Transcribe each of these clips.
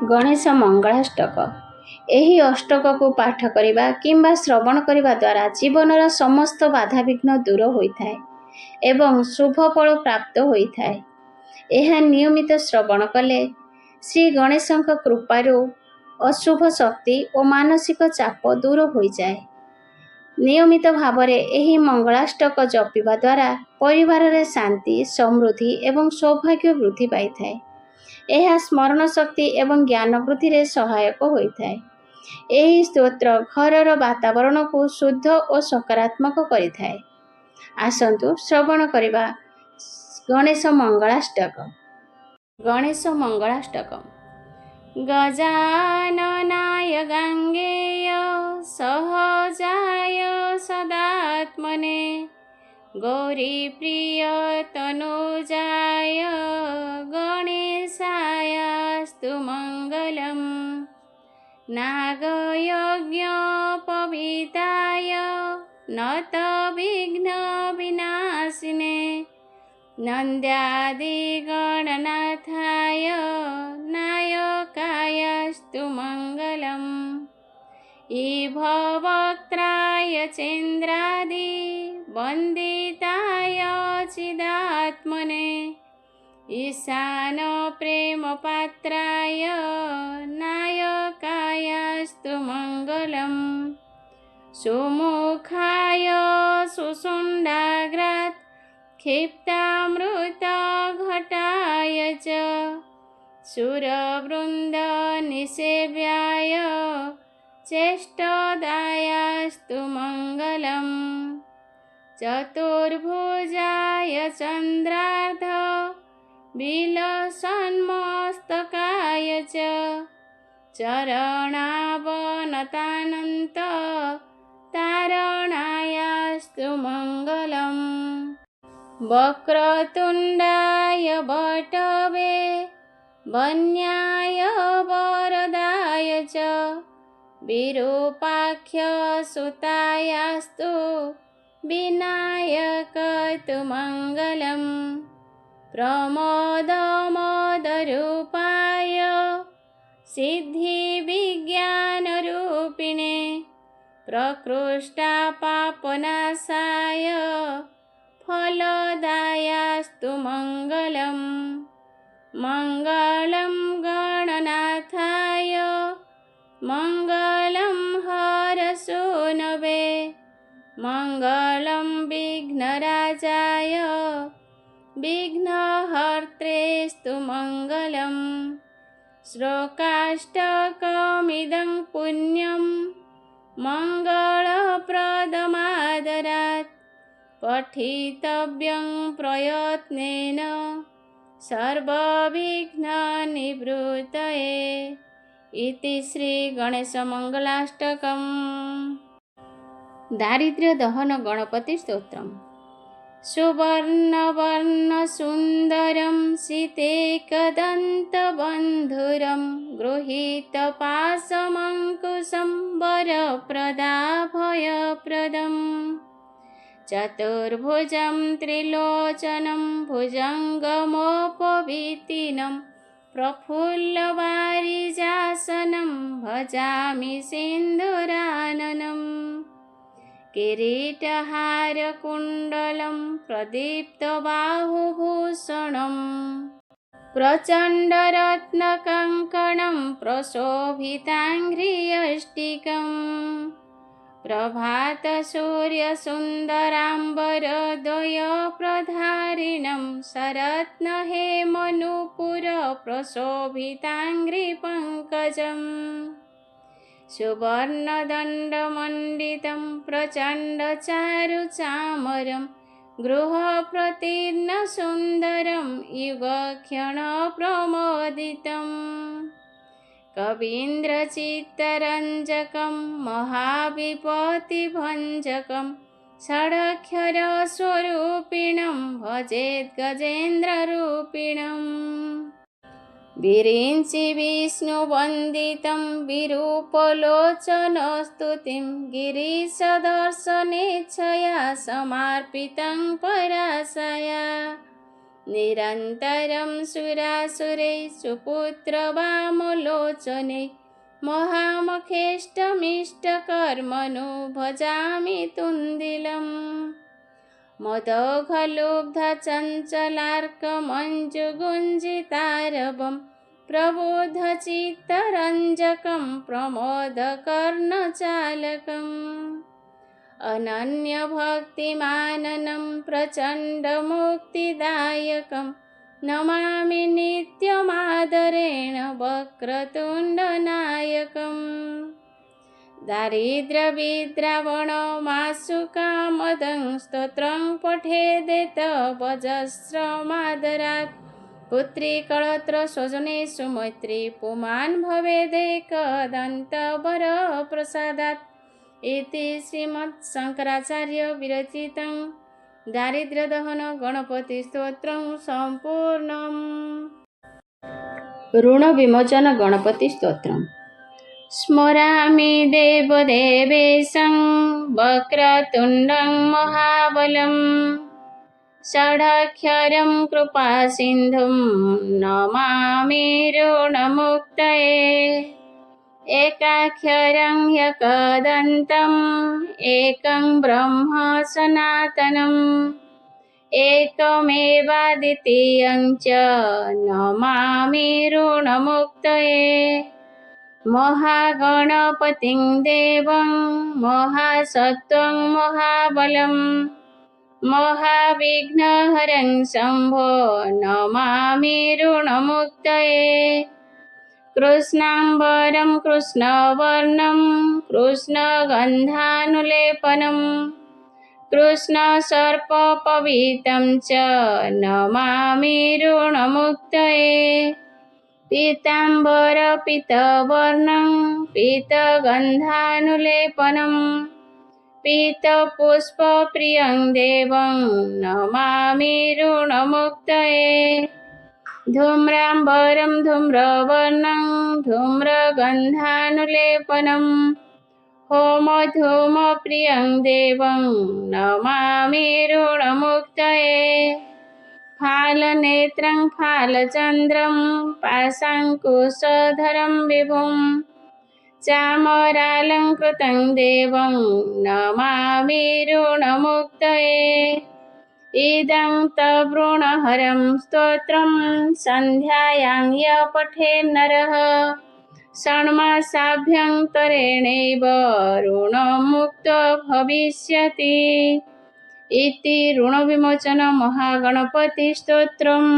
गणेश मंगलाष्टक। ଏହି ଅଷ୍ଟକକୁ ପାଠ କରିବା କିମ୍ବା ଶ୍ରବଣ କରିବା ଦ୍ୱାରା ଜୀବନର ସମସ୍ତ ବାଧାବିଘ୍ନ ଦୂର ହୋଇଥାଏ ଏବଂ ଶୁଭ ଫଳ ପ୍ରାପ୍ତ ହୋଇଥାଏ। ଏହା ନିୟମିତ ଶ୍ରବଣ କଲେ ଶ୍ରୀ ଗଣେଶଙ୍କ କୃପାରୁ ଅଶୁଭ ଶକ୍ତି ଓ ମାନସିକ ଚାପ ଦୂର ହୋଇଯାଏ। ନିୟମିତ ଭାବରେ ଏହି ମଙ୍ଗଳାଷ୍ଟକ ଜପିବା ଦ୍ୱାରା ପରିବାରରେ ଶାନ୍ତି, ସମୃଦ୍ଧି ଏବଂ ସୌଭାଗ୍ୟ ବୃଦ୍ଧି ପାଇଥାଏ। ଏହା ସ୍ମରଣ ଶକ୍ତି ଏବଂ ଜ୍ଞାନ ବୃଦ୍ଧିରେ ସହାୟକ ହୋଇଥାଏ। ଏହି ସ୍ତୋତ୍ର ଘରର ବାତାବରଣକୁ ଶୁଦ୍ଧ ଓ ସକାରାତ୍ମକ କରିଥାଏ। ଆସନ୍ତୁ ଶ୍ରବଣ କରିବା ଗଣେଶ ମଙ୍ଗଳାଷ୍ଟକ। ଗଣେଶ ମଙ୍ଗଳାଷ୍ଟକ। ଗଜାନନାୟ ଗାଙ୍ଗେୟ ସହଜାୟ ସଦାତ୍ମନେ ଗୌରୀପ୍ରିୟ ତନୁଜାୟ ଗଣେଶାୟାସ୍ତୁ ମଙ୍ଗଳମ୍। ନାଗୟଜ୍ଞୋପବୀତାୟ ନତ ବିଘ୍ନ ବିନାଶିନେ ନନ୍ଦ୍ୟାଦିଗଣନାଥାୟ नायकायस्तु मङ्गलम्। इभवक्त्राय चेन्द्रादि वन्दिताय चिदात्मने ईशान प्रेमपात्राय नायकायस्तु मङ्गलम्। सुमुखाय सुषुण्डाग्रात् क्षिप्तामृतघटाय च सुरवृन्दनिसेव्याय चेष्टदायास्तु मङ्गलम्। चतुर्भुजाय चन्द्रार्ध विलसन्मस्तकाय च चरणावनतानन्त तारणायास्तु मङ्गलम्। वक्रतुण्डाय वटवे वन्याय वरदाय च विरूपाख्य सुतायास्तु विनायकतु मङ्गलम्। प्रमोदमोदरूपाय सिद्धिविज्ञानरूपिणे प्रकृष्टापापनाशाय फलदायास्तु मङ्गलम्। मङ्गलं गणनाथाय मङ्गलं हरसूनवे मङ्गलं विघ्नराजाय विघ्नहर्त्रेस्तु मङ्गलम्। श्लोकाष्टकमिदं पुण्यं मङ्गलप्रदमादरात् पठितव्यं प्रयत्नेन सर्वविघ्ननिवृत्तये इति श्री गणेश मंगलाष्टकम्। दारिद्र्य दहन गणपति स्तोत्रम्। सुवर्णवर्णसुन्दरं सीतेकदन्तबन्धुरं गृहीतपाशमङ्कुशं वरप्रदाभयप्रदम्। चतुर्भुजं त्रिलोचनं भुजङ्गमोपवीतिनं प्रफुल्लवारिजासनं भजामि सिन्धुराननम्। किरीटहारकुण्डलं प्रदीप्तबाहुभूषणं प्रचण्डरत्नकङ्कणं प्रशोभिताङ्घ्रियष्टिकम्। प्रभातसूर्यसुन्दराम्बरद्वयप्रधारिणं सरत्नहेमनूपुरप्रशोभिताङ्घ्रिपङ्कजम्। सुवर्णदण्डमण्डितं प्रचण्डचारुचामरं गृहप्रतीर्णसुन्दरं युगक्षणप्रमोदितम्। कवीन्द्रचित्तरञ्जकं महाविपत्तिभञ्जकं षडक्षरस्वरूपिणं भजेद्गजेन्द्ररूपिणम्। विरिञ्चिविष्णुवन्दितं विरूपलोचनस्तुतिं गिरीशदर्शनेच्छया समार्पितं पराशया। निरन्तरं सुरासुरैः सुपुत्रवामलोचने महामखेष्टमिष्टकर्मणो भजामि तुन्दिलम् मदोघलुब्धचञ्चलार्कमञ्जुगुञ्जितारवं प्रबोधचित्तरञ्जकं प्रमोदकर्णचालकम् अनन्यभक्तिमाननं प्रचण्डमुक्तिदायकं नमामि नित्यमादरेण वक्रतुण्डनायकम् दारिद्र्यविद्रावणमाशुकामदं स्तोत्रं पठेदेत वजस्रमादरात् पुत्रीकळत्र स्वजनेषु मैत्री पुमान् भवेदेकदन्तवरप्रसादात् इति श्रीमत्शङ्कराचार्य विरचितं दारिद्र्यदहन गणपतिस्तोत्रं सम्पूर्णम्। ऋणविमोचन गणपतिस्तोत्रम्। स्मरामि देवदेवेशं वक्रतुण्डं महाबलं षडाक्षरं कृपासिन्धुं नमामि ऋणमुक्तये एकाक्षरं ह्यकदन्तम् एकं ब्रह्म सनातनम् एकमेवाद्वितीयं च नमामि ऋणमुक्तये महागणपतिं देवं महासत्त्वं महाबलं महाविघ्नहरं शम्भो नमामि ऋणमुक्तये कृष्णाम्बरं कृष्णवर्णं कृष्णगन्धानुलेपनं कृष्णसर्पपवितं च नमामि ऋणमुक्तये पीताम्बरपीतवर्णं पीतगन्धानुलेपनं पीतपुष्पप्रियं देवं नमामि ऋणमुक्तये धूम्राम्बरं धूम्रवर्णं धूम्रगन्धानुलेपनं होमधूमप्रियं देवं नमामि ऋणमुक्तये फालनेत्रं फालचन्द्रं पाशाङ्कुशधरं विभुं चामरालङ्कृतं देवं नमामि ऋणमुक्तये इदं तवृणहरं स्तोत्रं सन्ध्यायां य पठेन्नरः षण्मासाभ्यन्तरेणैव ऋणमुक्तो भविष्यति इति ऋणविमोचन महागणपतिस्तोत्रम्।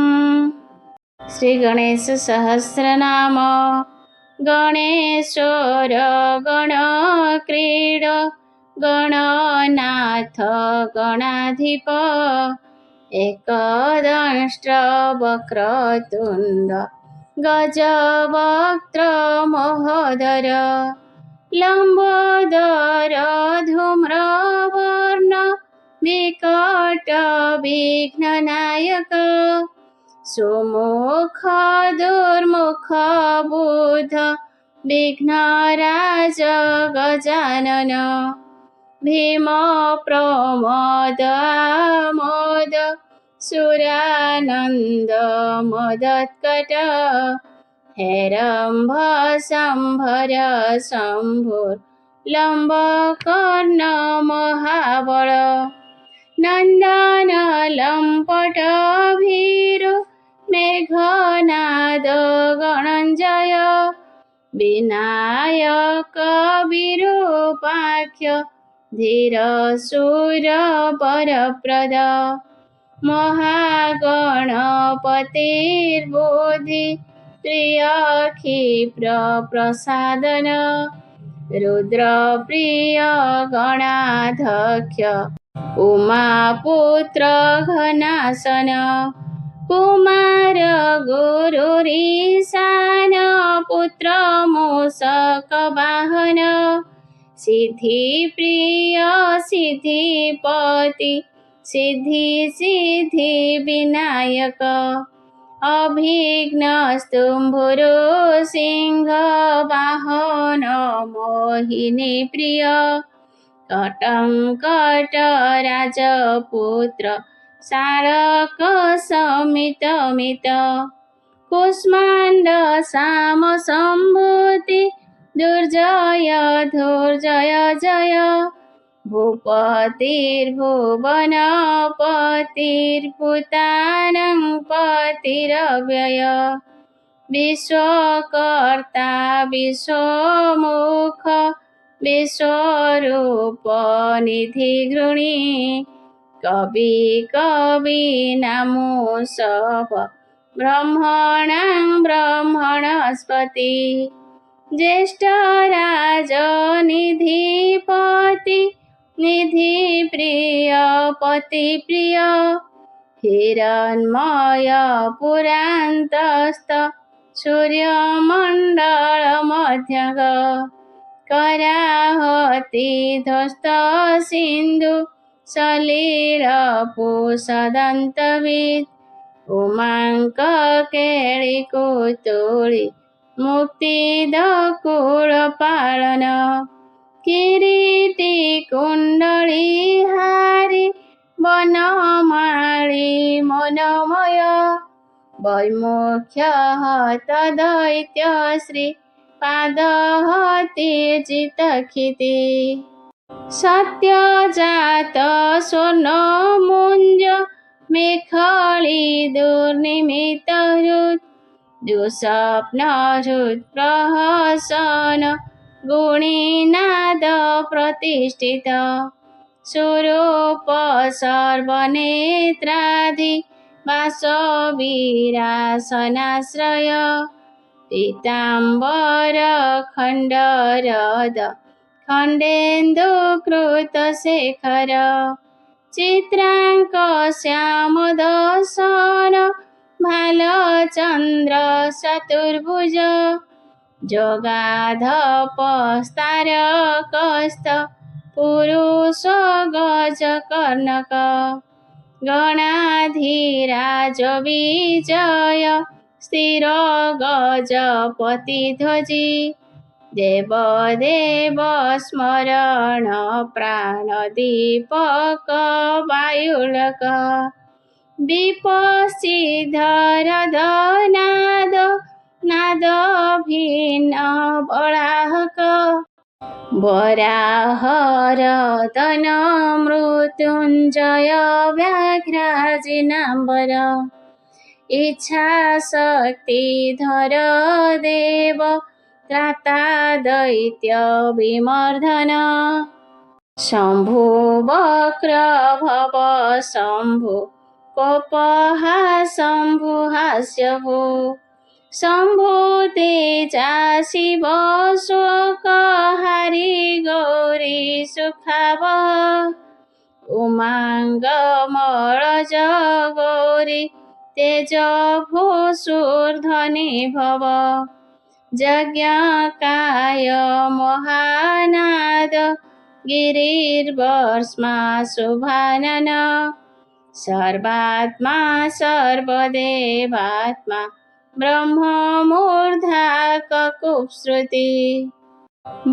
श्रीगणेशसहस्रनाम गणेशोर गणक्रीड गणनाथ गणाधिप एकदंष्ट्र वक्रतुण्ड गजवक्त्र महोदर लंबोदर धूम्रवर्ण विकट विघ्ननायक सुमुख दुर्मुख बुध विघ्नराज गजानन भीम प्रमोद मोद सुरानन्द मोदत्कट हेरम्भ सम्भर शम्भुर्लम्बकर्ण महाबल नन्दन लम्पट भीरु मेघनाद गणञ्जय विनायक विरूपाख्य धीर शूर वरप्रद महागणपतिर्बुद्धि प्रिय क्षिप्र प्रसादन रुद्रप्रिय गणाध्यक्ष उमापुत्र घनासन कुमार गुरुरीशान पुत्र मूषकवाहन सिद्धिप्रिय सिद्धिपति सिद्धि सिद्धि विनायक अभिघ्नस्तुम्भुरो सिंह वाहन मोहिनी प्रिय कटंकट राजपुत्र शारक समित कुष्माण्ड साम सम्भूति दुर्जय धुर्जय जय भूपतिर्भुवनपतिर्भूतानं पतिरव्यय विश्वकर्ता विश्वमुख विश्वरूप निधिगृणी कवि कवीनामूसव ब्रह्मणां ब्रह्मणस्पति ज्येष्ठराजनिधिपति निधिप्रिय पतिप्रिय हिरण्मय पुरान्तस्थ सूर्यमण्डलमध्यग कराहति ध्वस्त सिन्धु सलिलपुषदन्तवित् उमाङ्क केळिकुतुळि मुक्तिदकुलपालन किरीटी कुण्डलिहारी वनमाळी मनोमय वैमुख्यहत दैत्यश्री पादहतिर्जितक्षिति सत्यजात स्वर्णमुञ्ज मेखली दुर्निमित्तहृत् दुःस्वप्नहृत्प्रहसन गुणिनाद प्रतिष्ठित स्वरूप सर्वनेत्राधि वासवीरासनाश्रय पीताम्बर खण्डरद खण्डेन्दुकृतशेखर चित्राङ्क श्यामदर्शन भालचन्द्र चतुर्भुज जगाधपस्तारकस्थ पुरुष गजकर्णक गणाधिराज विजय स्थिर गजपतिध्वजी देवदेव स्मरण प्राणदीपक वायुलक विपश्चिधर नाद नाद भिन्न बलाहक वराहरदन मृत्युञ्जय व्याघ्राजिनाम्बर इच्छाशक्तिधर देव त्राता दैत्य विमर्दन शम्भु वक्र भव शम्भु कोपहा शम्भु हास्यभु शम्भु तेजा शिव शोकहारी गौरी सुखावह उमाङ्गमलज गौरी तेज भूषुर्धनि भव यज्ञकाय महानाद गिरिर्वर्ष्मा शुभानन सर्वात्मा सर्वदेवात्मा ब्रह्ममूर्धाककुप्श्रुति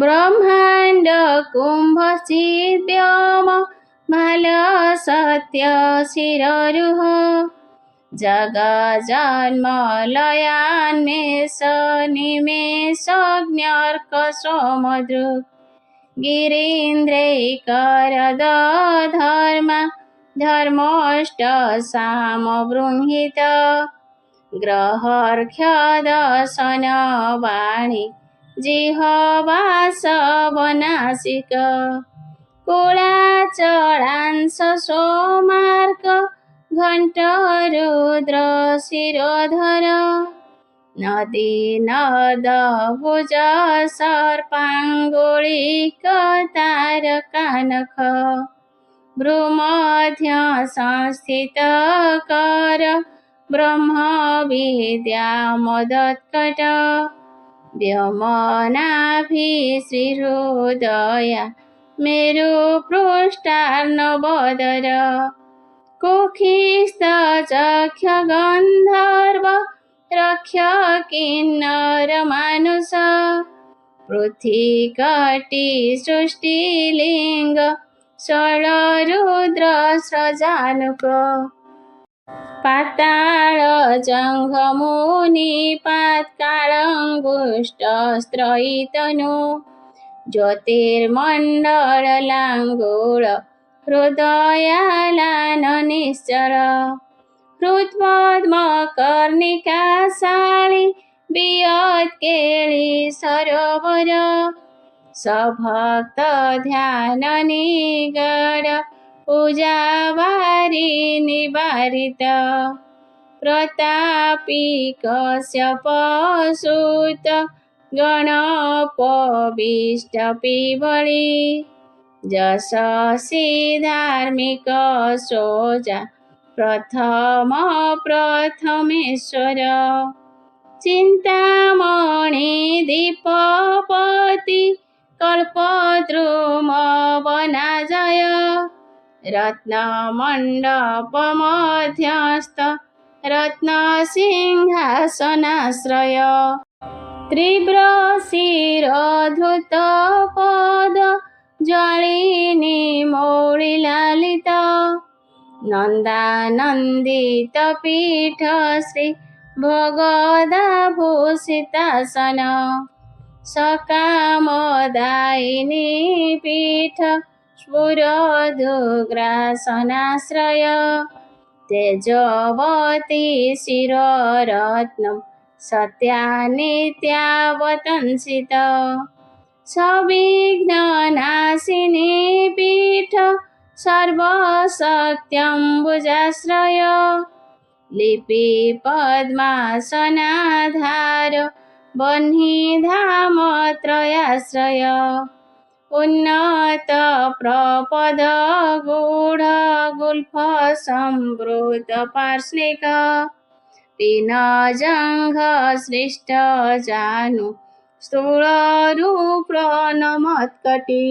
ब्रह्माण्ड कुम्भचिद्व्योम मालसत्य शिररुह जगजन्मलयान्मेष निमेषज्ञर्क सोमदृक् गिरीन्द्रैकरद धर्मा धर्मोष्ट सामबृंहित ग्रहर्घ्यदशन वाणी जिह्वासवनासिक कुलाचलांश सोमार्क घण्टरुद्र शिरोधर नदी नद भुज सर्पाङ्गुलिक तारकानख भ्रूमध्य संस्थित कर ब्रह्म विद्या मदत्कट व्योमनाभि श्रीहृदया मेरुपृष्ठार्णवदर कुक्षिस्थ चक्ष गन्धर्व रक्ष किन्नर मानुष पृथ्वीकटी सृष्टिलिङ्ग षड्रुद्र स्रजानुक पाताळ जङ्घमुनिपात्काळङ्गुष्ठस्त्रयितनु ज्योतिर्मण्डललाङ्गूळ हृदयालान निश्चल हृत्पद्मकर्णिकाशाळि वियत्केळि सरोवर सभक्त ध्यान निगड पूजावारी निवारित प्रतापी कश्यपसुत गणपविष्टपिबळी यशस्वी धार्मिक सोजा प्रथमेश्वर चिन्तामणि दीपपति कल्पद्रुमवनाजय रत्नमण्डपमध्यस्थ रत्नसिंहासनाश्रय तीव्रशिरधृतपद ज्वालिनी मौलिलालित नन्दानन्दितपीठ श्री भगवदाभूषितासन सकामदायिनी पीठ स्फुरदुग्रासनाश्रय तेजवती शिररत्नं सत्यानित्यावतंसित सविघ्ननाशिनी पीठ सर्वशक्त्यम्बुजाश्रय लिपि पद्मासनाधार बह्निधामत्रयाश्रय उन्नत प्रपद गूढ गुल्फ संवृत पार्ष्णिक पिनजङ्घ सृष्ट जानु स्थूलरूप्रणमत्कटी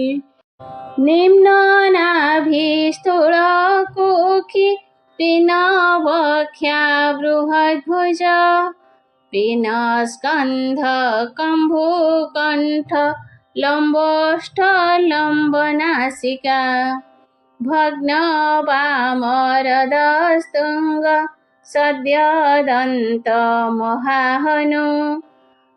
निम्ननाभिस्थूलकुखि पिनवख्या बृहद्भुज पिनस्कन्ध कम्भुकण्ठ लम्बोष्ठलम्बनासिका भग्नवामरदस्तुङ्ग सद्यदन्तमहाहनु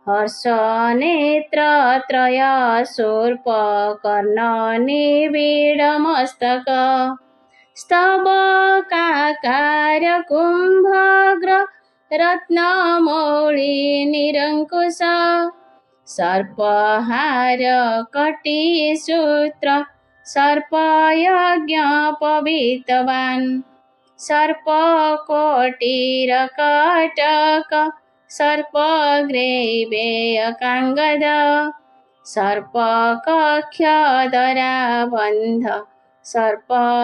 हर्षनेत्रत्रयशूर्पकर्णनिबिडमस्तक स्तबकाकार कुम्भग्र रत्नमौळिनिरङ्कुश सर्पहार कटिसूत्र सर्पयज्ञपवितवान् सर्पकोटिरकटक सर्पग्रैवेयकाङ्गद सर्पकक्षदराबन्ध सर्पराजतरीयक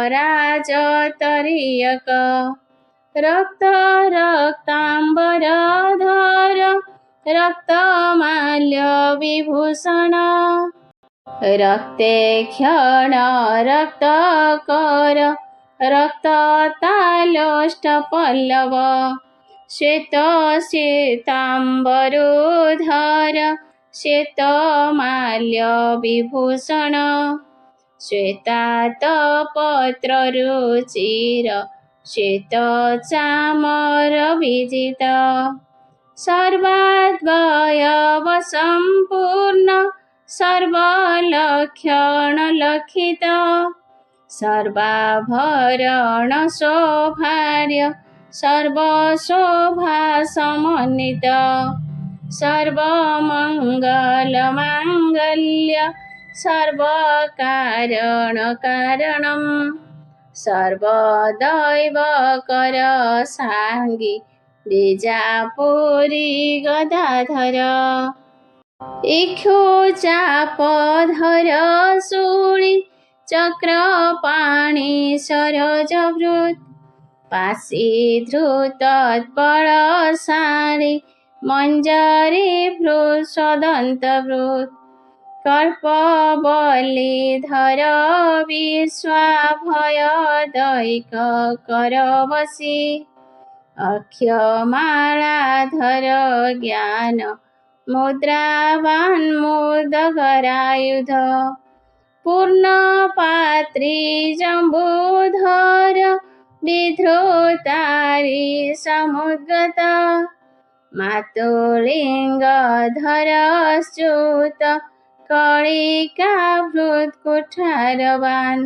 रक्ताम्बरधर रक्तमाल्यविभूषण रक्ते क्षण रक्तकर रक्ततालोष्टपल्लव श्वेतश्वेताम्बरोधर श्वेतमाल्यविभूषण श्वेतातपत्ररुचिर श्वेतचामरविजित सर्वाद्वयवसम्पूर्ण सर्वलक्षणलक्षित सर्वाभरणशोभार्य सर्वशोभासमन्वित सर्वमङ्गलमाङ्गल्य सर्वकारणकारणं सर्वदैवकर साङ्गी बीजापुरी गदाधर इक्षुचापधर शूळि चक्रपाणि सरोजभृत् पाशीधृतत्पळसारि मञ्जरीभृत्सदन्तभृत् कल्पवल्लीधर विश्वाभयदैककरवशी अक्षमालाधर ज्ञान मुद्रावान्मुदगरायुध पूर्णपात्री जम्बूधर विधृतारि समुद्गत मातुलिङ्गधरश्च्युत कणिकाभृत्कुठारवान्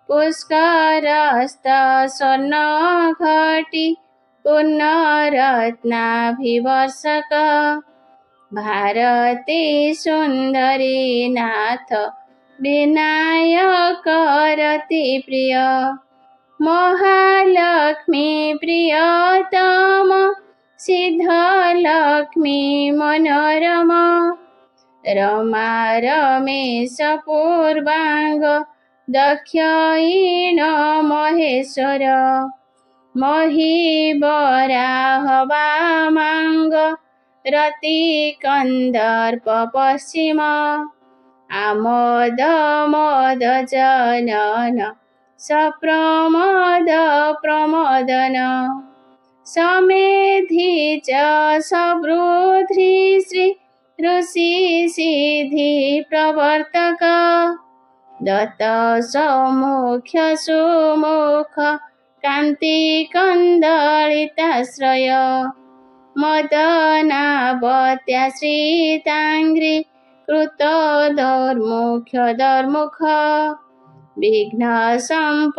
पुष्करस्त स्वर्णघटी पूर्णरत्नाभिवर्षक भारती सुन्दरी नाथ विनायक रतिप्रिय महालक्ष्मी प्रियतम सिद्धलक्ष्मी मनोरमा रमा रमेश पूर्वाङ्ग दक्षिण महेश्वर महिवराह वामाङ्ग रतिकन्दर्प पश्चिम आमोद मोद जनन सप्रमोद प्रमोदन समेधि च सवृद्धि श्री ऋषि सिद्धि प्रवर्तक दत्त सौमुख्य सुमुख कान्ति कन्दलिताश्रय मदनावत्या श्रीताङ्घ्रि कृतोदर्मुख्य दर्मुख विघ्न सम्पलवपघ्न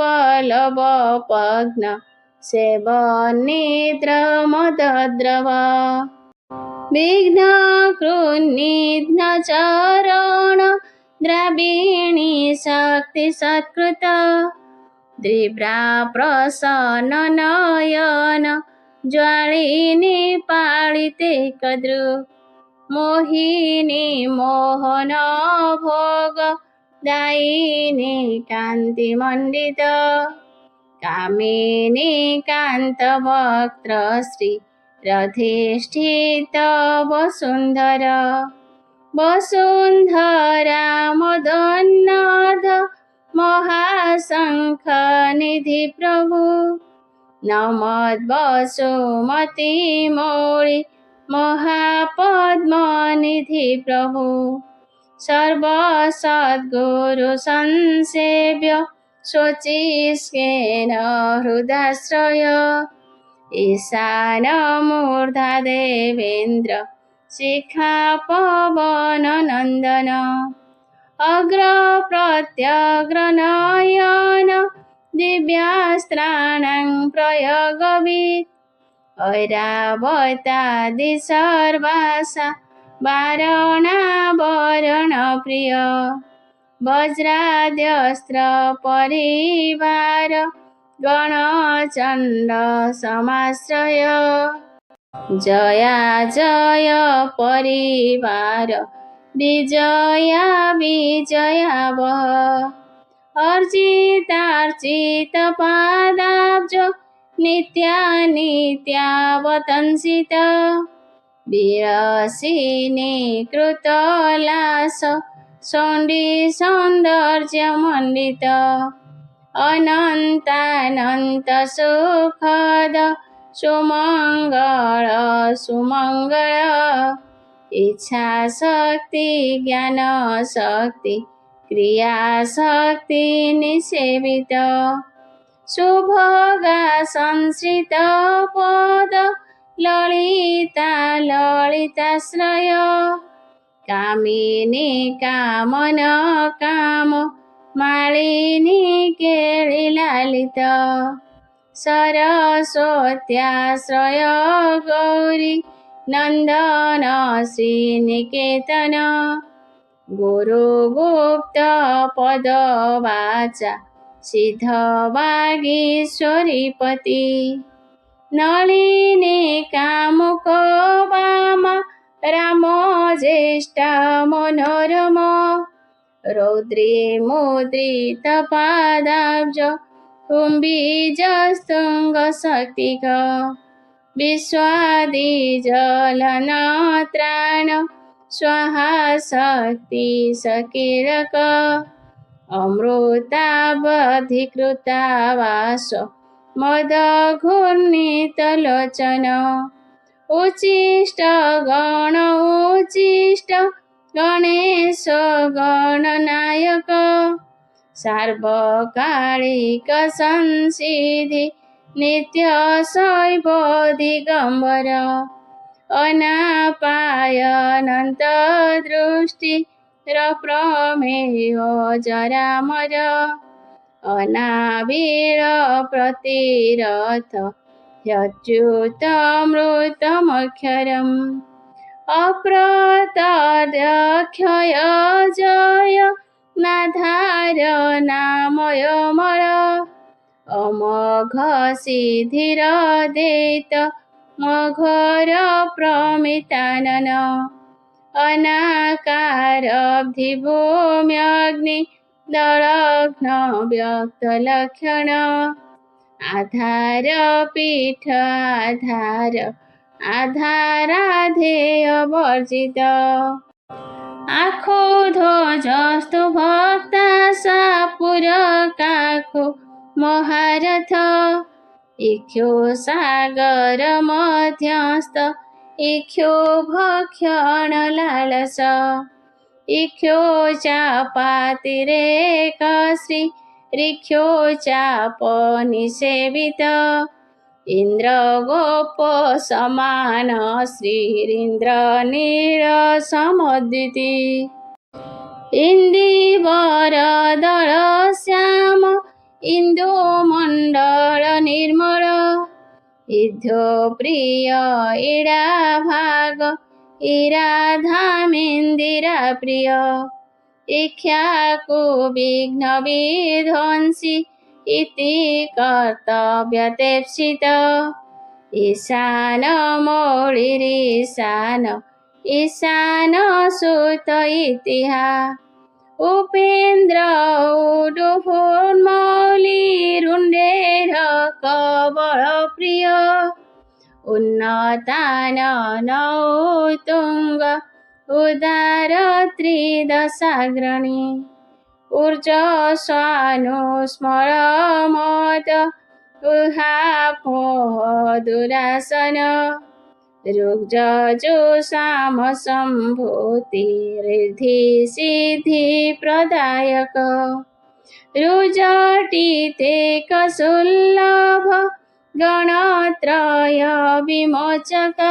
सेवनिद्रमदद्रव विघ्न कृन्निघ्न चरण द्राविणी शक्ति सत्कृत द्रिव्रा प्रसन्न नयन ज्वालिनी पालिते कद्रु मोहिनी मोहन भोग दायिनी कान्तिमण्डित कामिनी कान्तवक्त्र श्री रधिष्ठित वसुन्धरा वसुन्धरा मदन्नाथ महाशङ्ख निधि प्रभु नमद्वसुमती मौळि महापद्मनिधि प्रभु सर्वसद्गुरु संसेव्य शोचिष्केन हृदाश्रय ईशान मूर्धा देवेन्द्र शिखा पवन नन्दन अग्र प्रत्यग्रनयन दिव्यास्त्राणां प्रयोगवित् ऐरावतादि सर्वासा वारणावरण प्रिय वज्राद्यस्त्र परिवार गणचण्ड समाश्रय जया जय परिवार विजया विजया वह अर्चितार्चित पादाब्ज नित्यानित्यावतंसित विरसिनी कृतलास सौण्डी सौन्दर्यमण्डित अनन्तानन्त सुखद सुमङ्गल सुमङ्गल इच्छा शक्ति ज्ञान शक्ति क्रिया शक्ति निसेवित सुभोगा संश्रित पद ललिता ललिताश्रय कामिनी कामन काम मालिनी केळिलालित सरस्वत्याश्रय गौरी नन्दन श्रीनिकेतन गुरुगुप्त पदवाचा सिद्धवागीश्वरीपति नलिनी कामुक वाम राम ज्येष्ठ मनोरम रौद्री मुद्रित पादाब्ज कुम्भीजस्तुङ्ग शक्तिक विश्वादि जलनत्राण स्वाहा शक्ति सकीरक अमृतावधिकृतावास मदघूर्णितलोचन उचिष्ट गण उचिष्ट गणेश गणनायक सार्वकालिक संसिधि नित्य शैव दिगम्बर अनापायनन्त दृष्टि प्रमेय जरामर अनाविर प्रतिरथ ह्यच्युतमृतमक्षरम् अप्रतर्यक्षय जय नाधार नामयमर अमघ सिद्धिर देत मघर प्रमितानन अनाकारब्धिभूम्यग्नि दलघ्न व्यक्तलक्षण आधार पीठ आधार आधाराधेय वर्जित आखो ध्वजस्तु भक्ता सापुर काखो महारथ इख्यो सागर मध्यस्थ इख्यो भक्षण लालस इख्यो चापातिरेक श्री ऋख्यो चाप निसेवित इंद्र गोप समान श्रीरिंद्र नील समुदिति इंदिवर दल श्याम इंदु मंडल निर्मल इध्यो प्रिय इड़ा भाग इराधामिंदिरा प्रिय इख्याकु विघ्न विध्वंसी इति कर्तव्यतेप्सित ईशान मौलिरीशान ईशान सुत इतिहा उपेन्द्र उडुफोन्मौलिरुण्डेर कबल प्रिय उन्नतानन तुंग उदार त्रिदशाग्रणी ऊर्जस्वानुस्मरमोद उहापोह दुरासन ऋग्जजुषाम सम्भूति रिद्धि सिद्धि प्रदायक रुजटिते कसुल्लभ गणत्रय विमोचक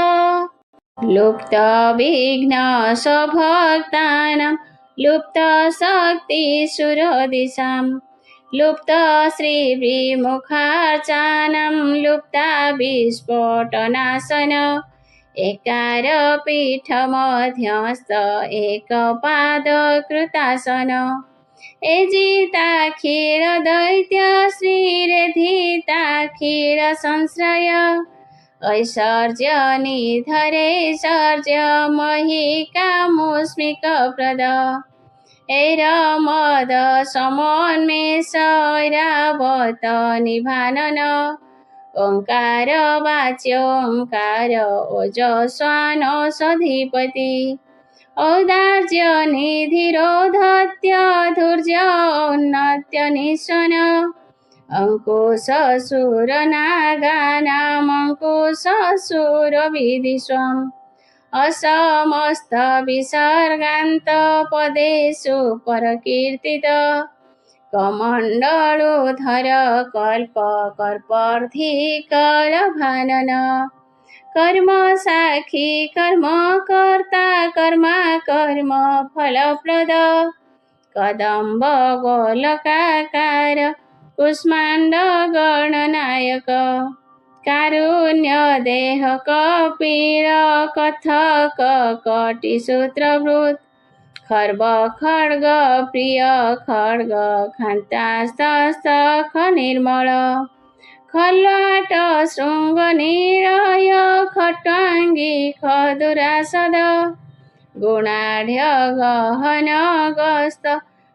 लुप्त विघ्न स्वभक्तानां लुप्त शक्ति सुरदिशां लुप्त श्री विमुखार्चानां लुप्ता विस्फोटनाशन एकार पीठ मध्यस्थ एकपाद कृतासन एजिताखिल दैत्य श्रीरेधिताखिल संश्रय ऐश्वर्य निधरेश्वर्य महिकामुष्मिक प्रद ऐरमद समोन्मेष ऐरावत निभानन ओंकार वाच्योंकार ओजस्वान औषधिपति औदार्य निधिरोधत्य धूर्य औन्नत्य निःसन अंकुशशूर नागानाम् अंकुशशूर विदिष्वम् असमस्त विसर्गान्त पदेषु परकीर्तित कमण्डलुधर कल्प कर्पर्धिकलभानन कर्म साखी कर्म कर्ता कर्मा कर्म फलप्रद कदम्ब गोलकाकार कुष्माण्ड गणनायक कारुण्य देह कपिल कथक कटिसूत्रवृत् खर्व खड्ग प्रिय खड्ग खान्तास्तख निर्मल खल्लाट शृंग निलय खट्वाङ्गी खदुरासद गुणाढ्य गहन गस्त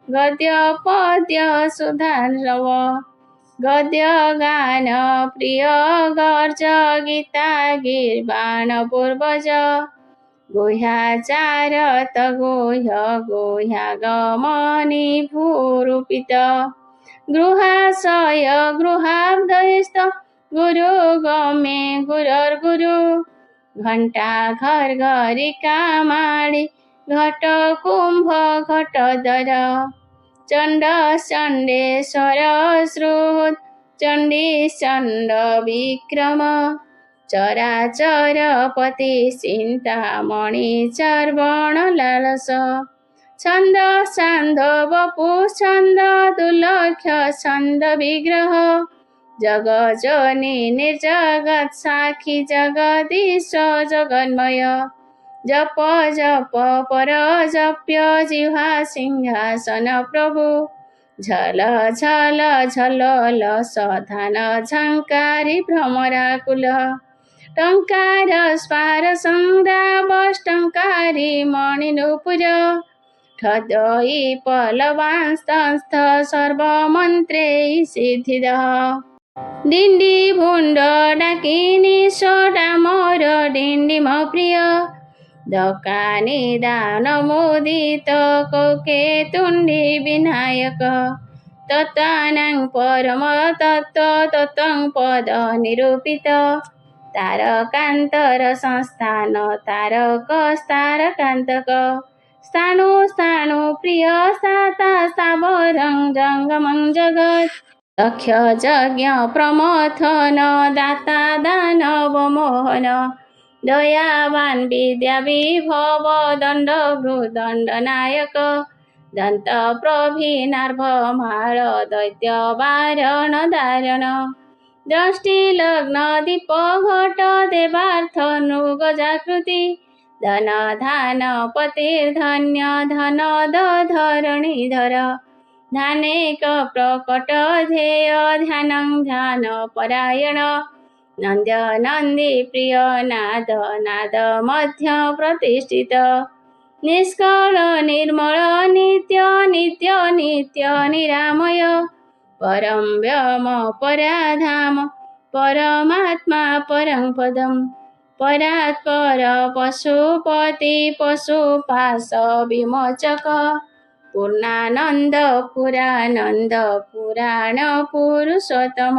गद्य पद्य सुधार्णव गद्य गान प्रिय गर्ज गीता गीर्वाण पूर्वज गुह्याचारत गुह्य गुह्यागमनि भूरूपित गृहाशय गृहाब्धस्थ गुरुगमे गुरुर्गुरु घंटा घर घरिका माळी घट कुंभ घटधर चण्ड चण्डेश्वर श्रुत चण्डीचण्ड विक्रम चराचरपति चिन्तामणि चर्वण लालस छन्द छान्द वपु छन्द दुर्लक्ष छन्द विग्रह जगजनी निर्जगत साक्षी जगदीश जगन्मय जप जप पर जप्य जिह्वा सिंहासन प्रभु झल झल झल सधान झङ्कारी भ्रमराकुल टङ्कार स्पार संग्रावष्टङ्कारी मणिनुपुर ठदई पलवांस्तस्थ सर्वमन्त्रे सिद्धिदः डिण्डी भुण्ड डाकिनी सोडा मोर डिण्डिम प्रिय दकानी दान मोदित कौके तुण्डी विनायक तत्त्वानां परम तत्त्व तत्त्वं पद निरूपित तारकान्तर संस्थान तारकस्तारकान्तक स्थाणु स्थाणु प्रिय साता स्थावरं जङ्गमं जगत् दक्ष यज्ञ प्रमथन दाता दानव मोहन दयावान विद्या विभव दण्ड भृदण्ड नायक दन्त प्रभिनार्भमाळ दैत्य वारण दारण दृष्टि लग्न दीप घट देवार्थ नृग जागृति धन धान पतिर्धन्य धन धरणीधर ध्यानेक प्रकट ध्येय ध्यानं ध्यान परायण नन्द्य नन्दी प्रिय नाद नाद मध्य प्रतिष्ठित निष्कळ निर्मळ नित्य नित्य नित्य निरामय परं व्योम पराधाम परमात्मा परं पदम् परात्पर पशुपति पशुपाश विमोचक पूर्णानन्द पुरानन्द पुराण पुरुषोत्तम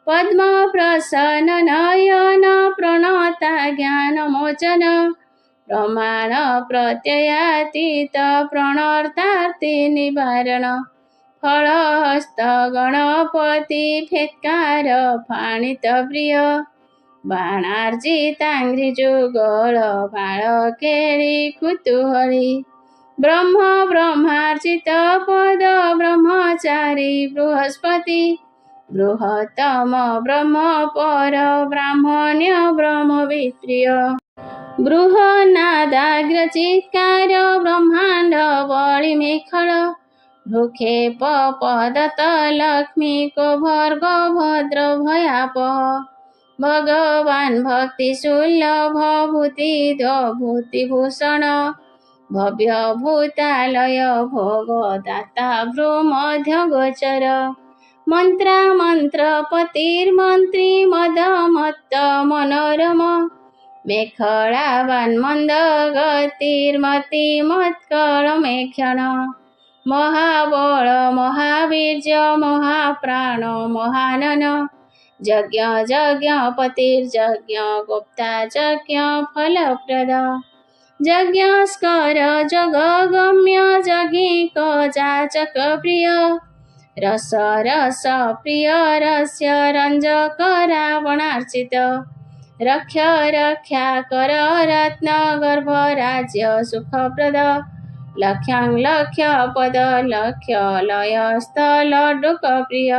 पद्म प्रसन्न नयन प्रणता ज्ञानमोचन प्रमाण प्रत्ययातीत प्रणर्तार्ति निवारण फलहस्त गणपति फेत्कार फाणित प्रिय बाणार्जिताङ्घ्रिजुगल बाळकेळी कुतूहली ब्रह्म ब्रह्मार्जित पद ब्रह्मचारी बृहस्पति बृहत्तम ब्रह्म पर ब्राह्मण्य ब्रह्मविप्रिय बृहन्नादाग्र चित्कार ब्रह्माण्ड बलिमेखल भ्रुक्षेप पदत लक्ष्मी को भर्ग भद्र भयापः भगवान् भक्तिसुलभ भूतिभूषण भव्य भूतालय भोगदाता भ्रूमध्य गोचर मंत्र मंत्रपतिर्मन्त्री मदमत्त मनोरम मेखलावान् मन्दगतिर्मति मत्कलमेक्षण महाबल महावीर्य महाप्राण महानन यज्ञ यज्ञपतिर्यज्ञ गुप्ता यज्ञ फलप्रद यज्ञस्कर जगगम्य यज्ञिक जाचक प्रिय रस रस प्रिय रस्य रंजक रावणार्चित रक्ष रक्षाकर रत्न गर्भ राज्य सुखप्रद लक्ष्यं लक्ष्य पद लक्ष्य लय स्थल डुक प्रिय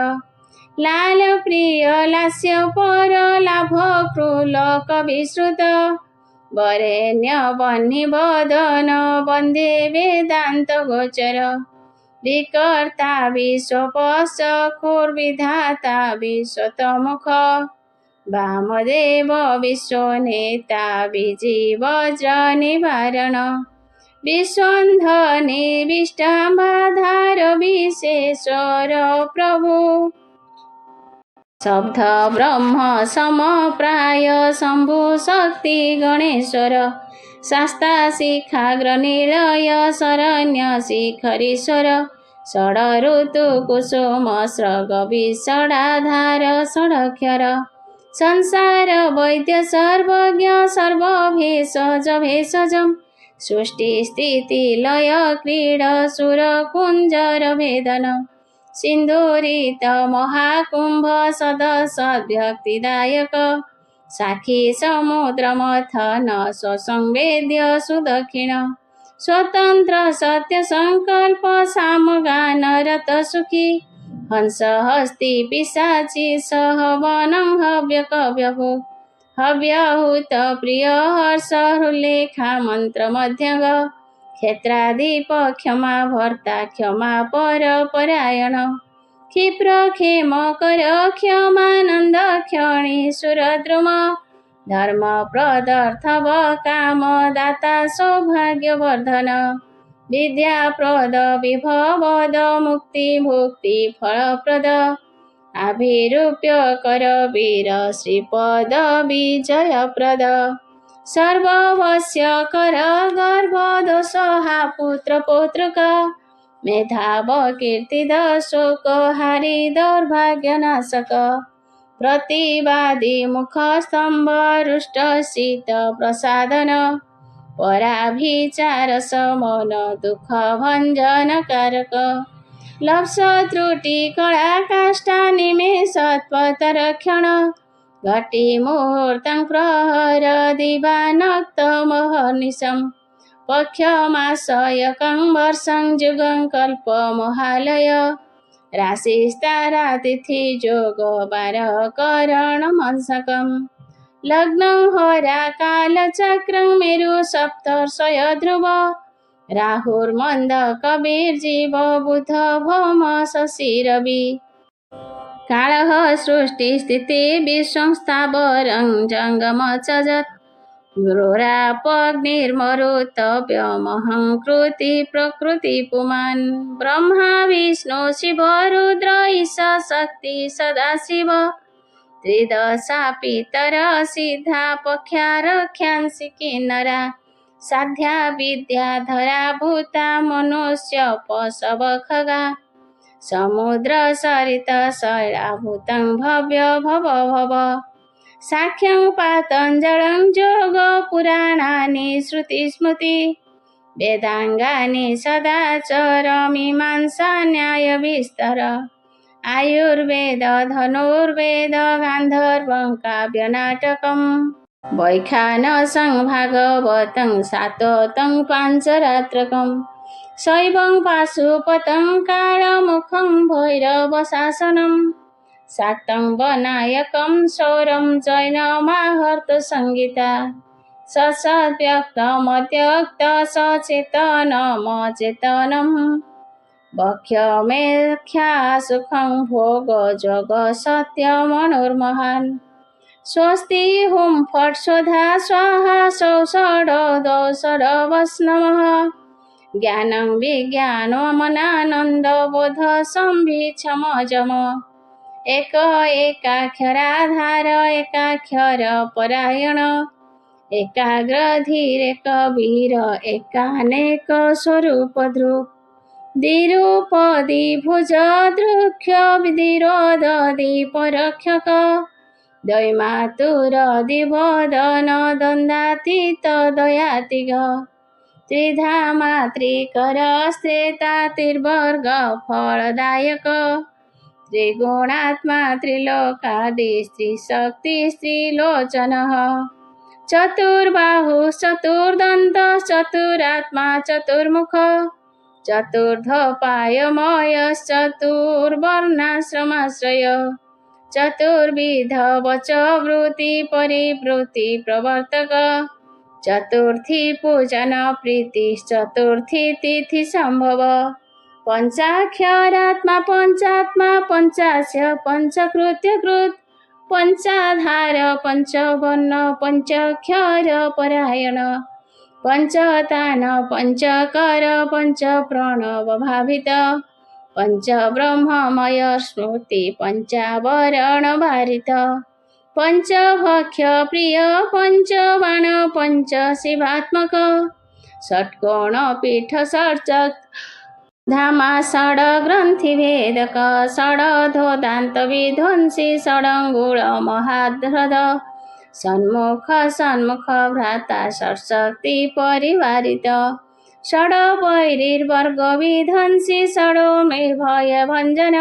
लाल प्रिय लास्य पर लाभ प्रुलक विश्रुत वरेण्य बह्नि वदन वन्दे वेदान्त गोचर विकर्ता विश्वपश्च खुर्विधाता विश्वतमुख वामदेव विश्वनेता विजिवज्र निवारण विश्वन्धनिविष्टाम्बाधार विशेश्वर प्रभु शब्द ब्रह्म समप्राय शम्भु शक्ति गणेश्वर शास्ता शिखाग्र निलय शरण्य शिखरीश्वर षड ऋतु कुसुम स्रग विषडाधार षडक्षर संसार वैद्य सर्वज्ञ सर्वभेषज भेषजं सृष्टि स्थिति लय क्रीड सुर कुञ्जर भेदन सिन्धुरित महाकुम्भ सदसद्भक्तिदायक साखी समुद्र मथन स्वसंवेद्य सुदक्षिण स्वतन्त्र सत्य संकल्प सामगान रत सुखी हंस हस्ती पिशाची सह वनं हव्य कव्यभु हव्यहुत प्रिय हर्ष हृल्लेखा मंत्र मध्यग क्षेत्रादीप क्षमा भर्ता क्षमा पर परायण क्षिप्र क्षेम कर क्षमानंद क्षणी सुरद्रुम धर्म प्रदर्थव काम दाता सौभाग्यवर्धन विद्याप्रद विभवद मुक्ति भुक्ति फलप्रद आभिरूप्य कर वीर श्रीपद विजयप्रद सर्ववश्य कर गर्भ दोषहा पुत्र पौत्रक मेधाव कीर्तिद शोक हारी दौर्भाग्यनाशक प्रतिवादी मुख स्तंभ रुष्ट शीत प्रसादन पराभिचार समन दुख भंजन कारक लप्स त्रुटि कला काष्ठा निमेषत्वतर क्षण घटी मुहूर्तं प्रहर दिवानक्त महर्निशम् पक्षमासयकं वर्षं जुगं कल्प महालय राशिस्तारा तिथि जोग बारः करणमंसकम् लग्नं होरा कालचक्रं मेरु सप्तर्षय ध्रुव राहुर्मन्द कबीर्जीव बुध भौम शशि रवि कालः सृष्टि स्थिति विश्वंस्थावरं जङ्गम च यत् गुरोरापग्निर्मरुतव्यमहं कृति प्रकृति पुमान् ब्रह्मा विष्णु शिव रुद्र ईश शक्ति सदाशिव त्रिदशा पितर सिद्धा पक्षा रक्षांसि किन्नरा साध्या विद्याधरा भूता मनुष्य पशव खगा समुद्र सरित शैलाभूतं भव्य भव भव साख्यं पातञ्जलं जोग पुराणानि श्रुतिस्मृति वेदाङ्गानि सदाचर मीमांसा न्याय विस्तर आयुर्वेद धनुर्वेद गान्धर्वं काव्यनाटकम् वैखानसं भागवतं साततं पाञ्चरात्रकम् शैवं पाशुपतं कालमुखं भैरवशासनं शाक्तं वनायकं शौरं जैनमाहर्तसंहिता ससद्व्यक्तमत्यक्त सचेतनमचेतनं भक्ष्यमेख्या सुखं भोग जग सत्यमनुर्महान् स्वस्ति हुं फट् स्वधा स्वाहा सौषड दौषड वैष्णवः ज्ञानं विज्ञानमनानन्द बोध संभिक्षम जम एक एकाक्षराधार एकाक्षर परायण एकाग्रधीर एक वीर एकानेक स्वरूप ध्रुव द्विरूप द्विभुज दृक्ष विधिरोध दीपरक्षक दैमातुर दिवदन दन्दातीत दयातिग त्रिधामा त्रिकर स्त्रेता त्रिवर्ग फलदायक त्रिगुणात्मा त्रिलोकादि स्त्रीशक्ति स्त्रीलोचनः चतुर्बाहु चतुर्दन्त चतुरात्मा चतुर्मुख चतुर्धपायमयश्चतुर्वर्णाश्रमाश्रय चतुर्विध वच वृत्ति परिवृत्ति प्रवर्तक चतुर्थी पूजन प्रीति चतुर्थी तिथि संभव पंचाक्षरात्मा पंचास्य पंचकृत्य कृत पंचाधार पंचवर्ण पंचाक्षर परायण पंचतान पंचकर पंच प्रणव भावित पंच ब्रह्ममय स्मृति पंचावरण भारित पंचभक्ष्य प्रिय पंचबाण पंच शिवात्मक षट्कोण पीठ षट्चक धामा षड ग्रंथि भेदक षडधोदांत विध्वंसी षडंगुल महाध्रद सन्मुख सन्मुख भ्राता षट्शक्ति परिवारित षड वैरिर्वर्ग विध्वंसी षडो निर्भय भञ्जन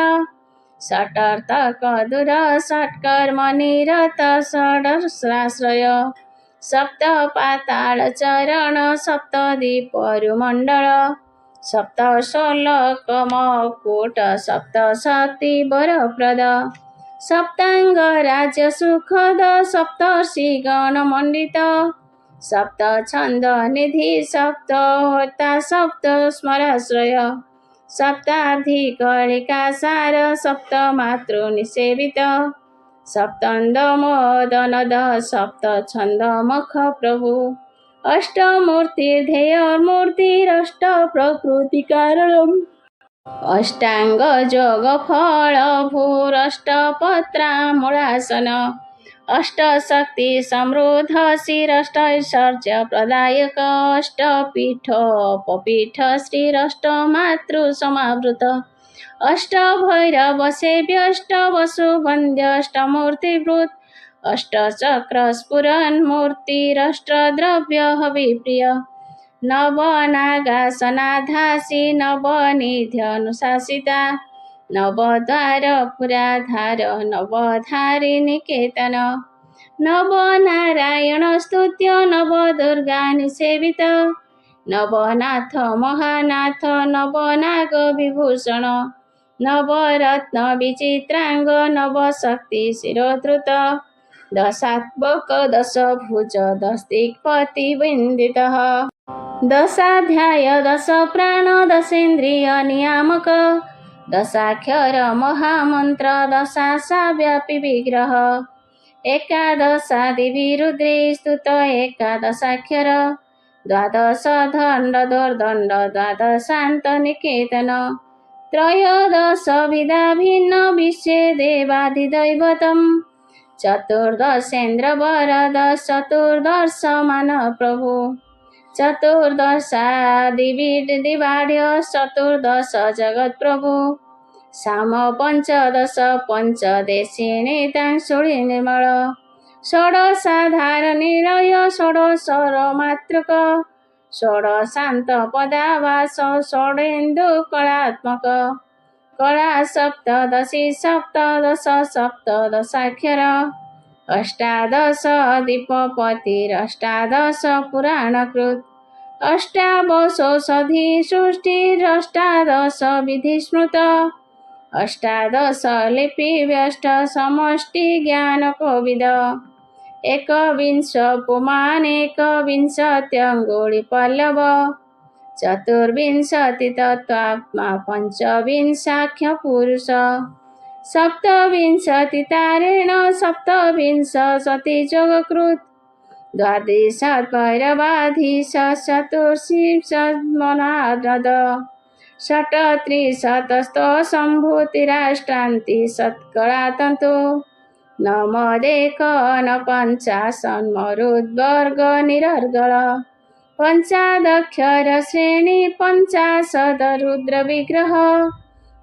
षटर्थक दूर षट्कर्म निरत षडश्राश्रय सप्त पाताल चरण सप्त दीपरुमण्डल सप्त शोलक मकुट सप्त शक्ति वरप्रद सप्तांग राज्य सुखद सप्तर्षि गणमण्डित सप्त छन्द निधि सप्त होता सप्त स्मराश्रय सप्ताब्धि कलिका सार सप्त मातृनिसेवित सप्तन्द मोदनद सप्त छन्द मुख प्रभु अष्टमूर्तिर्ध्येयमूर्तिरष्ट प्रकृति कारणम् अष्टांग जोग फल भूरष्टपत्रामूलासन अष्टशक्ति समृद्ध शिरष्टैश्वर्य प्रदायक अष्टपीठोपपीठ श्रीरष्ट मातृ समावृत अष्टभैरव सेव्यष्ट वसुवन्द्यष्टमूर्तिवृत् अष्टचक्र स्फुरन्मूर्तिरष्टद्रव्य हविप्रिय नवनागासनाधासी नवनिध्यनुशासिता नवद्वार पुराधार नवधारी निकेतन नवनारायण स्तुत्य नवदुर्गा निसेवित नवनाथ महानाथ नवनाग विभूषण नवरत्न विचित्रांग नवशक्ति शिरोधृत दशात्मक दशभुज दशदिक्पति विन्दितः दशाध्याय दश प्राण दशेन्द्रिय नियामक दशाक्षर महामंत्र दशासा व्यापी विग्रह एकादशादिविरुद्रे स्तुत एकादशाक्षर द्वादश दण्ड दोर्दण्ड द्वादशान्त निकेतन त्रयोदश विधा भिन्न विश्वे देवाधिदैवतम् चतुर्दशेन्द्रवरद चतुर्दश मान प्रभु चतुर्दशादिविडिवाड्य चतुर्दश जगत प्रभु साम पंचदश पंचदेशिनीतांशुळि निर्मल षोडशाधार निलय षोडशर मातृक षोडशान्त पदावास षोडेन्दु कलात्मक कला सप्तदशी सप्तदश सप्तदशाक्षर अष्टादश दीपपतिरष्टादश पुराणकृत् अष्टावशोषधि सृष्टिरष्टादश विधिस्मृत अष्टादश लिपिव्यष्ट समष्टि ज्ञानकोविद एकविंश पुमान् एकविंशत्यङ्गुळि पल्लव चतुर्विंशति तत्त्वात्मा पंचविंशाख्य पुरुष सप्तविंशति तारेण सप्तविंशति जोगकृत् द्वादशात् भैरवाधीश चतुर्षिंशन्मनाद षट्त्रिशतस्तो सम्भूतिराष्टान्ति सत्कलातन्तु नमदेकन पञ्चाशन्मरुद्वर्ग निरर्गल पंचादक्षर श्रेणी पंचाशद रुद्र विग्रह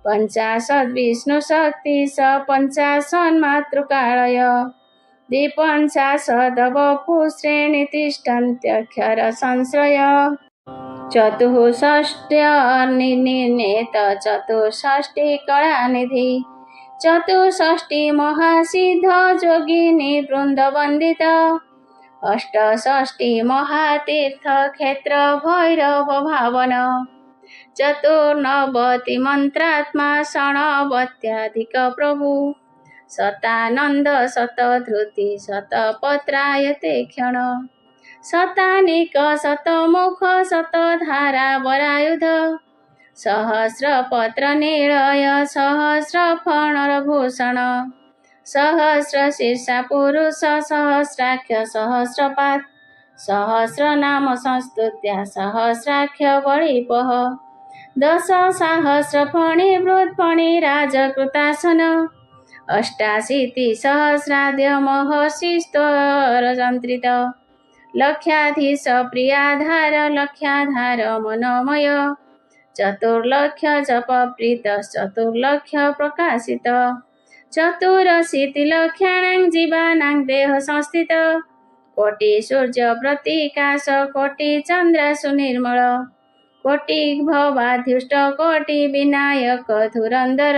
पंचाशद विष्णु शक्ति स पंचाशन् मातृकालय द्विपञ्चाशद वपु श्रेणी तिष्ठन्त्यक्षर संश्रय चतुष्षष्ट्यर्निर्णेत चतुष्षष्टि कलानिधि चतुष्षष्टि महासिद्ध योगिनी वृन्दवन्दित अष्टषष्टि महातीर्थ क्षेत्र भैरव भावन चतुर्नवति मंत्रात्मा षण्णवत्याधिक प्रभु शतानंद शतधृति शतपत्रायते क्षण शतानिक शतमुख शतधारा वरायुध सहस्रपत्र निलय सहस्रफणरभूषण सहस्रशीर्षा पुरुष सहस्राक्ष सहस्रपात् सहस्रनाम संस्तुत्या सहस्राक्ष बलिपः दश सहस्रफणि वृत्फणि राजकृतासन अष्टाशीति सहस्राद्य महर्षिस्तरजन्त्रित लक्षाधीश प्रियाधार लक्षाधार मनोमय चतुर्लक्ष जपप्रीत चतुर्लक्ष प्रकाशित चतुरशीतिलक्षाणां जीवानां देह संस्थित कोटि सूर्य प्रतीकाश कोटि चंद्र सुनिर्मल कोटि भवाध्युष्ट कोटि विनायक धुरंधर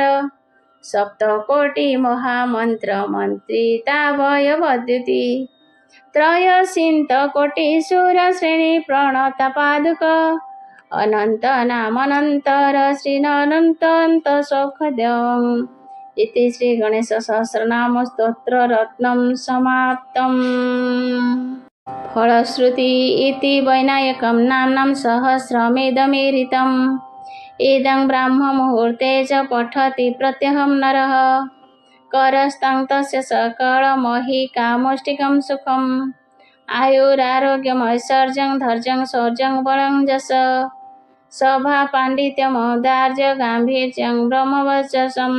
सप्त कोटि महामंत्र मंत्रिताभय वद्युति त्रयसिंत कोटि सुर श्रेणी प्रणता पादुक अनंत नामनंतर श्रीनंत सौखद्यम् इति श्री गणेश सहस्रनाम स्तोत्र रत्नम समाप्तम्। फलश्रुति इति वैनायकं नाम्नां सहस्रमेदमीरितम् इदं ब्राह्म मुहूर्ते च पठति प्रत्यहं नरः करस्तं तस्य सकलमहिकामुष्टिकं सुखम् आयुरारोग्यमैश्वर्यं धैर्यं शौर्यं बलं यश सभा पाण्डित्यमौदार्य गाम्भीर्यं ब्रह्मवर्चसं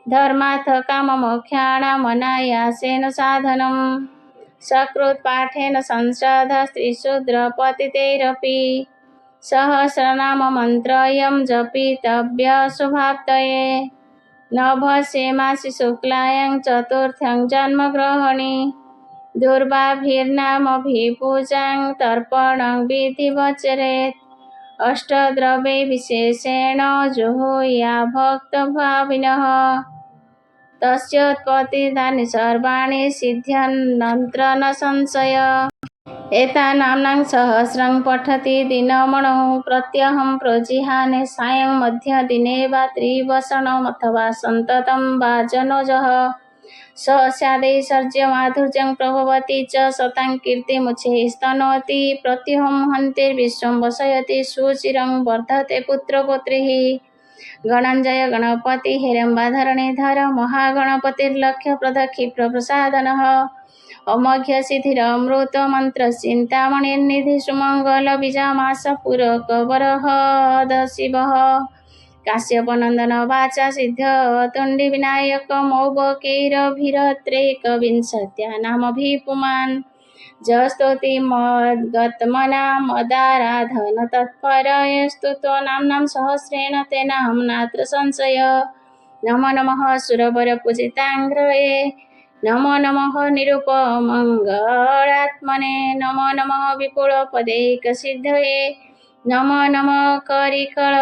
धर्मार्थ काममोक्षाणामनायासेन साधनम् सकृत्पाठेन संश्रद्धा स्त्रीशूद्रपतितैरपि सहस्रनाममन्त्रयं जपितव्यः शुभाप्तये नभस्ये मासि शुक्लायां चतुर्थ्यां जन्मग्रहणे दुर्वाभिर्नामभिपूजां तर्पणं विधिवचरेत् अष्टद्रव्ये विशेषेण जुहुया भक्तभाविनः तस्योत्पत्तिदानि सर्वाणि सिद्ध्यन्नत्र न संशय एतानाम्नां सहस्रं पठति दिनमणौ प्रत्यहं प्रोजिहाने सायं मध्यदिने वा त्रिवसनम् अथवा सन्ततं वा जनोजः स स्यादैश्वर्यमाधुर्यं प्रभवति च शतां कीर्तिमुच्चैः स्तनोति प्रत्यहं हन्तिर्विश्वं वसयति सुचिरं वर्धते पुत्रपुत्रीः गणञ्जय गणपति हिरम्बाधरणीधर महागणपतिर्लक्ष्यप्रद क्षिप्रप्रसादनः अमोघ्यसिद्धिरमृतमन्त्रश्चिन्तामणिर्निधि सुमङ्गलबीजमासपूरकवरः शिवः काश्यपनन्दन वाचा सिद्धतुण्डिविनायकमौबकैरभिरत्रैकविंशत्या नामभिपुमान् जस्तोति मद्गतमना मदाराधन तत्परयस्तु नाम्नां सहस्रेण तेनाहं नात्र संशय नमो नमः सुरवरपूजिताङ्घ्रये नमो नमः निरुपमङ्गलात्मने नमो नमः विपुलपदैकसिद्धये नमो नमः करिकलभाननायते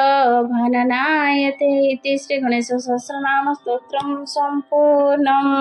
इति श्री गणेश सहस्रनाम स्तोत्रं सम्पूर्णम्।